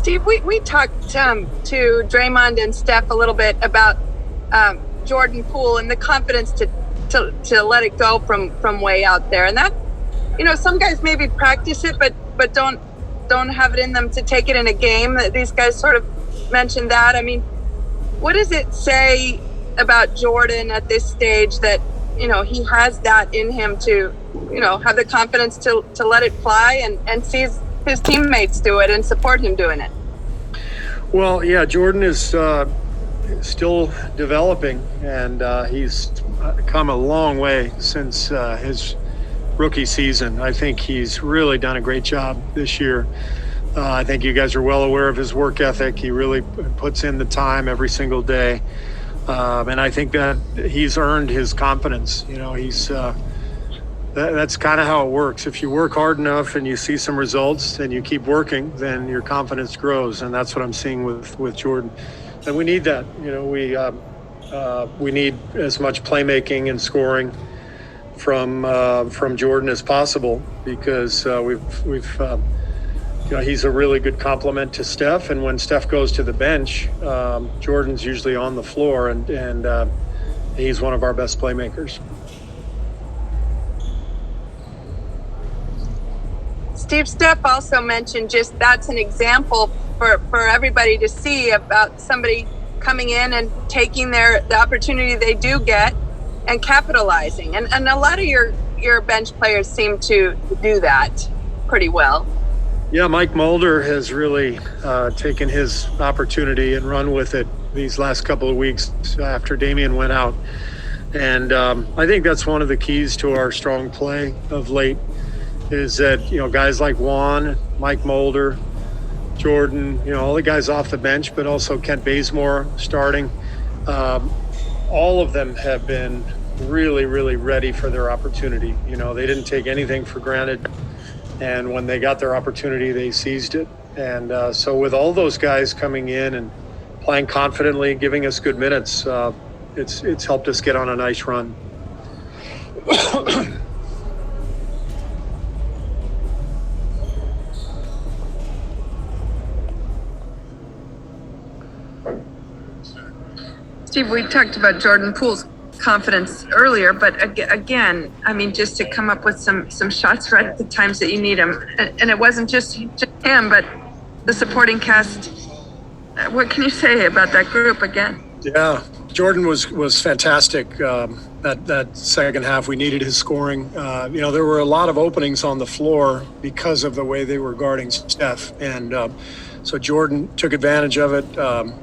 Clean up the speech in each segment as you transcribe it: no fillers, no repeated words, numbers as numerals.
Steve, we talked to Draymond and Steph a little bit about Jordan Poole and the confidence to let it go from way out there. And that, some guys maybe practice it, but don't have it in them to take it in a game. These guys sort of mentioned that. I mean, what does it say about Jordan at this stage that, he has that in him to, have the confidence to let it fly and sees his teammates do it and support him doing it? Well, yeah, Jordan is still developing, and he's come a long way since his rookie season. I think he's really done a great job this year. I think you guys are well aware of his work ethic. He really puts in the time every single day. And I think that he's earned his confidence. That's kind of how it works. If you work hard enough and you see some results and you keep working, then your confidence grows. And that's what I'm seeing with Jordan. And we need that. We need as much playmaking and scoring from Jordan as possible, because he's a really good complement to Steph. And when Steph goes to the bench, Jordan's usually on the floor, and he's one of our best playmakers. Steph also mentioned just that's an example for everybody to see about somebody coming in and taking the opportunity they do get and capitalizing. And a lot of your bench players seem to do that pretty well. Yeah, Mike Mulder has really taken his opportunity and run with it these last couple of weeks after Damian went out. And I think that's one of the keys to our strong play of late, is that, guys like Juan, Mike Mulder, Jordan, all the guys off the bench, but also Kent Bazemore starting. All of them have been really, really ready for their opportunity. They didn't take anything for granted. And when they got their opportunity, they seized it. And so with all those guys coming in and playing confidently, giving us good minutes, it's helped us get on a nice run. Steve, we talked about Jordan Poole's confidence earlier, but again, I mean, just to come up with some shots right at the times that you need them. And it wasn't just him, but the supporting cast. What can you say about that group again? Yeah, Jordan was fantastic. That second half, we needed his scoring. There were a lot of openings on the floor because of the way they were guarding Steph. And so Jordan took advantage of it.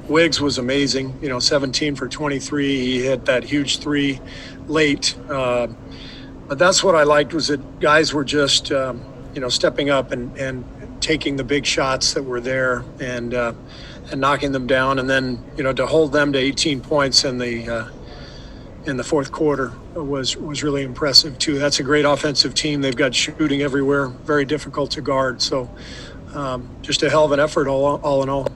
Wiggs was amazing, 17 for 23. He hit that huge three late. But that's what I liked, was that guys were just, stepping up and taking the big shots that were there and knocking them down. And then, to hold them to 18 points in the fourth quarter was really impressive too. That's a great offensive team. They've got shooting everywhere, very difficult to guard. So just a hell of an effort all in all.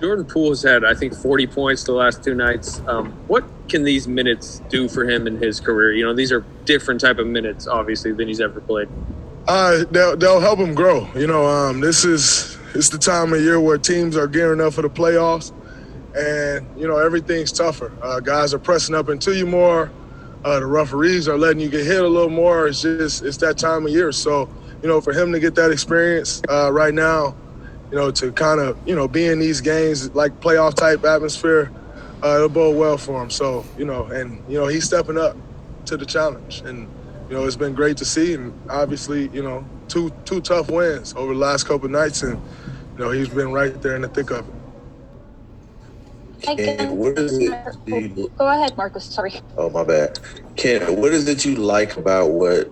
Jordan Poole has had, I think, 40 points the last two nights. What can these minutes do for him in his career? These are different type of minutes, obviously, than he's ever played. They'll help him grow. It's the time of year where teams are gearing up for the playoffs, and everything's tougher. Guys are pressing up into you more. The referees are letting you get hit a little more. It's that time of year. So, for him to get that experience right now, to kind of, be in these games like playoff type atmosphere, it'll bode well for him. So, he's stepping up to the challenge, and it's been great to see. And obviously, two tough wins over the last couple of nights, and he's been right there in the thick of it. Ken, what is it? Go ahead, Marcus. Sorry. Oh, my bad. Ken, what is it you like about what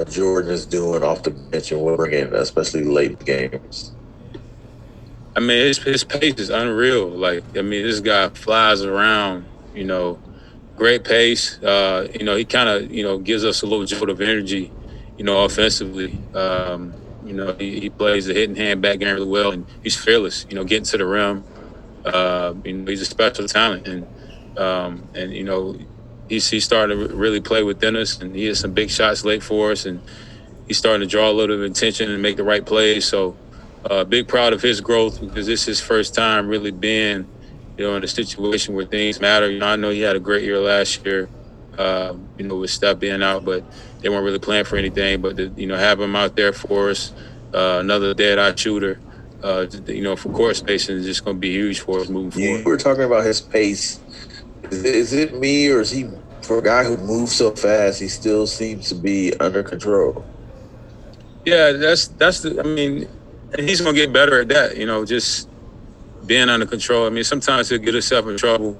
Jordan is doing off the bench and bringing, especially late games? I mean, his pace is unreal. This guy flies around. Great pace. He kind of gives us a little jolt of energy. Offensively. He plays the hitting hand back game really well, and he's fearless. Getting to the rim. He's a special talent, and he's starting to really play within us, and he has some big shots late for us, and he's starting to draw a little bit of attention and make the right plays. So, big proud of his growth because this is his first time really being, in a situation where things matter. I know he had a great year last year, with Steph being out, but they weren't really playing for anything. But have him out there for us, another dead-eye shooter, for court spacing is just going to be huge for us moving forward. You were talking about his pace. Is it me, or is he, for a guy who moves so fast, he still seems to be under control? Yeah, and he's going to get better at that, just being under control. I mean, sometimes he'll get himself in trouble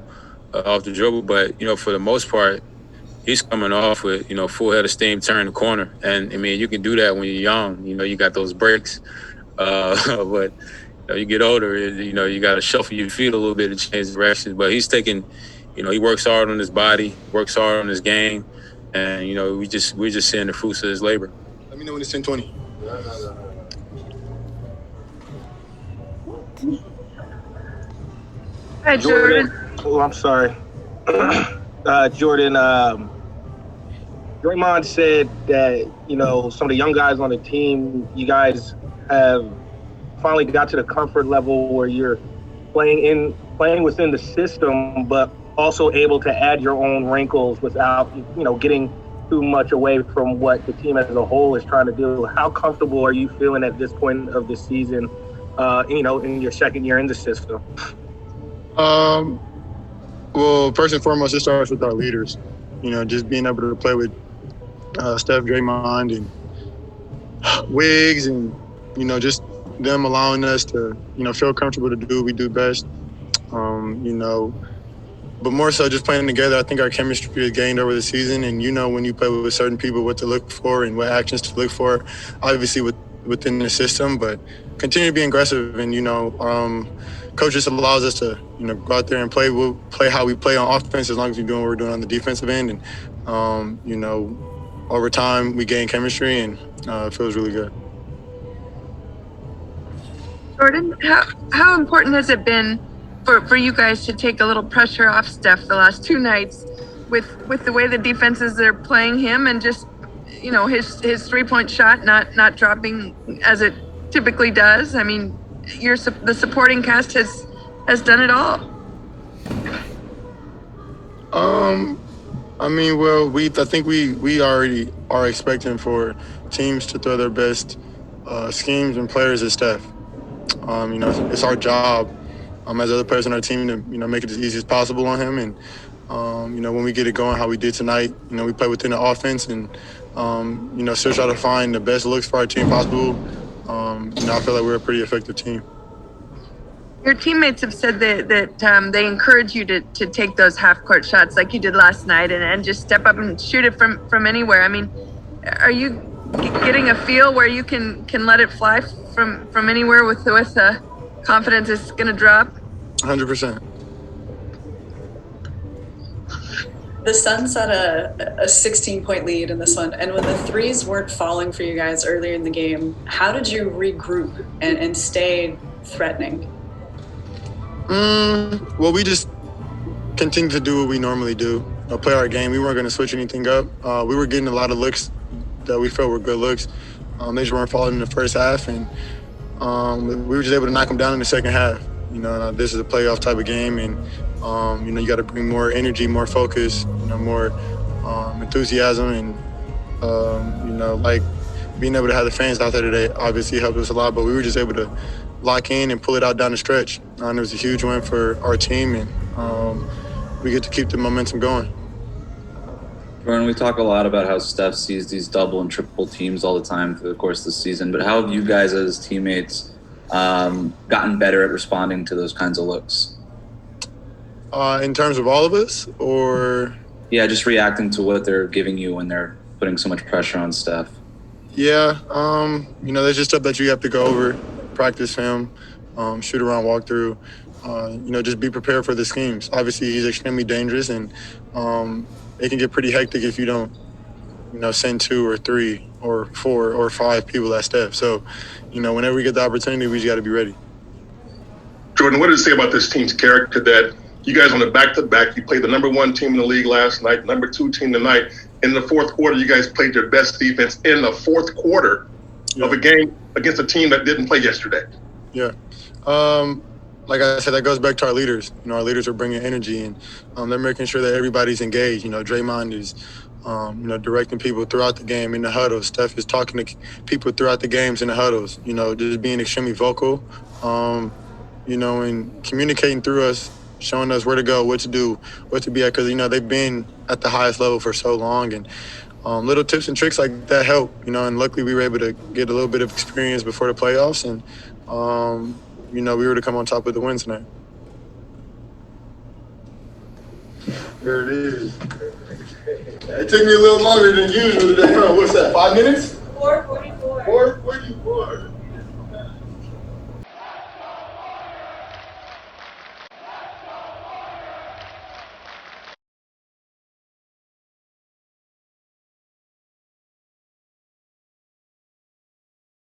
off the dribble, but, for the most part, he's coming off with, full head of steam, turning the corner. And, you can do that when you're young. You got those breaks. But you get older, you got to shuffle your feet a little bit and change directions. But he's taking, he works hard on his body, works hard on his game. And, we're just seeing the fruits of his labor. Let me know when it's 10:20. Hi, Jordan. Oh, I'm sorry. Jordan, Draymond said that, some of the young guys on the team, you guys have finally got to the comfort level where you're playing within the system, but also able to add your own wrinkles without, getting too much away from what the team as a whole is trying to do. How comfortable are you feeling at this point of the season, in your second year in the system? Well, first and foremost, it starts with our leaders. Just being able to play with Steph, Draymond, and Wiggs, and just them allowing us to feel comfortable to do what we do best. But more so just playing together. I think our chemistry has gained over the season, and when you play with certain people, what to look for and what actions to look for, obviously within the system, but continue to be aggressive. And coach just allows us to go out there and play. We'll play how we play on offense as long as we're doing what we're doing on the defensive end. And over time we gain chemistry, and it feels really good. Jordan, how important has it been for you guys to take a little pressure off Steph the last two nights with the way the defenses are playing him, and just his 3-point shot not dropping as it typically does? I mean, the supporting cast has done it all. I think we already are expecting for teams to throw their best schemes and players at Steph. It's our job as other players on our team to make it as easy as possible on him. And when we get it going, how we did tonight, we play within the offense and still try to find the best looks for our team possible. I feel like we're a pretty effective team. Your teammates have said that they encourage you to take those half-court shots like you did last night and just step up and shoot it from anywhere. I mean, are you getting a feel where you can let it fly from anywhere with confidence is going to drop? 100%. The Suns had a 16-point lead in this one, and when the threes weren't falling for you guys earlier in the game, how did you regroup and stay threatening? Well, we just continued to do what we normally do, play our game. We weren't going to switch anything up. We were getting a lot of looks that we felt were good looks. They just weren't falling in the first half, and we were just able to knock them down in the second half. This is a playoff type of game, and you got to bring more energy, more focus, more enthusiasm, and like being able to have the fans out there today obviously helped us a lot. But we were just able to lock in and pull it out down the stretch. And it was a huge win for our team, and we get to keep the momentum going. Jordan, we talk a lot about how Steph sees these double and triple teams all the time through the course of the season, but how have you guys as teammates gotten better at responding to those kinds of looks? In terms of all of us, or? Yeah, just reacting to what they're giving you when they're putting so much pressure on Steph. Yeah, there's just stuff that you have to go over, practice film, shoot around, walk through, just be prepared for the schemes. Obviously, he's extremely dangerous, and it can get pretty hectic if you don't, send 2 or 3 or 4 or 5 people at Steph. So, whenever we get the opportunity, we just got to be ready. Jordan, what does it say about this team's character that you guys on the back-to-back, you played the number 1 team in the league last night, number 2 team tonight. In the fourth quarter, you guys played your best defense in the fourth quarter. of a game against a team that didn't play yesterday? Yeah. Like I said, that goes back to our leaders. You know, our leaders are bringing energy, and they're making sure that everybody's engaged. You know, Draymond is, directing people throughout the game in the huddles. Steph is talking to people throughout the games in the huddles. You know, just being extremely vocal, and communicating through us, showing us where to go, what to do, what to be at. Because, they've been at the highest level for so long. And little tips and tricks like that help, and luckily we were able to get a little bit of experience before the playoffs. And, we were to come on top with the win tonight. There it is. It took me a little longer than usual today, huh? What's that, 5 minutes?